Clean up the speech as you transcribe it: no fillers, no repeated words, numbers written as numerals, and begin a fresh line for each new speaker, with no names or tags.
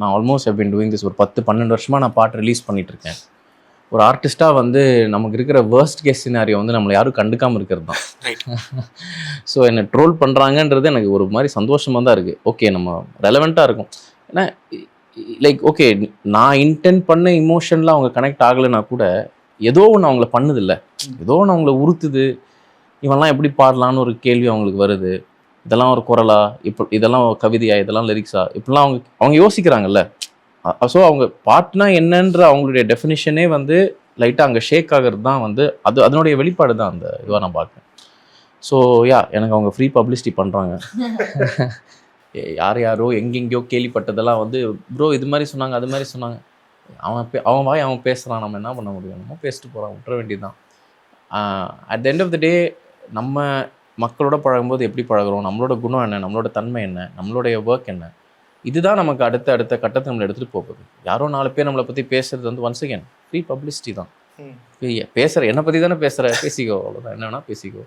நான் almost have been doing this ஒரு 10-12 வருஷமாக நான் பாட்டு ரிலீஸ் பண்ணிட்டு இருக்கேன். ஒரு ஆர்டிஸ்ட்டாக வந்து நமக்கு இருக்கிற வேர்ஸ்ட் கேஸ் சினாரியோ வந்து நம்மளை யாரும் கண்டுக்காமல் இருக்கிறது தான். ஸோ என்னை ட்ரோல் பண்ணுறாங்கன்றது எனக்கு ஒரு மாதிரி சந்தோஷமாக தான் இருக்குது. ஓகே, நம்ம ரெலவெண்ட்டாக இருக்கும். ஏன்னா லைக் ஓகே, நான் இன்டென்ட் பண்ண இமோஷனில் அவங்க கனெக்ட் ஆகலைன்னா கூட ஏதோ ஒன்று அவங்கள பண்ணுதில்ல, ஏதோ ஒன்று அவங்கள உறுத்துது. இவெல்லாம் எப்படி பாடலான்னு ஒரு கேள்வி அவங்களுக்கு வருது. இதெல்லாம் ஒரு குரலா, இப்போ இதெல்லாம் கவிதையா, இதெல்லாம் லிரிக்ஸா, இப்படிலாம் அவங்க யோசிக்கிறாங்கல்ல. ஸோ அவங்க பாட்டுனா என்னன்ற அவங்களுடைய டெஃபினிஷனே வந்து லைட்டாக அங்கே ஷேக் ஆகிறது தான் வந்து அதனுடைய வெளிப்பாடு தான் அந்த இதுவாக நான் பார்க்குறேன். ஸோ எனக்கு அவங்க ஃப்ரீ பப்ளிசிட்டி பண்ணுறாங்க. யாரோ எங்கெங்கேயோ கேள்விப்பட்டதெல்லாம் வந்து ப்ரோ இது மாதிரி சொன்னாங்க, அது மாதிரி சொன்னாங்க. அவன் வாய் அவன் பேசுகிறான், நம்ம என்ன பண்ண முடியும்? நம்ம பேசிட்டு போகிறான், விட்டுற வேண்டியதுதான். At the end of the day நம்ம மக்களோட பழகும்போது எப்படி பழகுறோம், நம்மளோட குணம் என்ன, நம்மளோட தன்மை என்ன, நம்மளுடைய ஒர்க் என்ன, இதுதான் நமக்கு அடுத்த கட்டத்தை நம்மளை எடுத்துகிட்டு போகுது. யாரோ 4 பேர் நம்மளை பற்றி பேசுறது வந்து ஒன்ஸ் அகேன் ஃப்ரீ பப்ளிசிட்டி தான். பேசுகிற என்னை பற்றி தானே பேசுகிற, பேசிக்கோ, அவ்வளோதான். என்ன வேணால் பேசிக்கோ.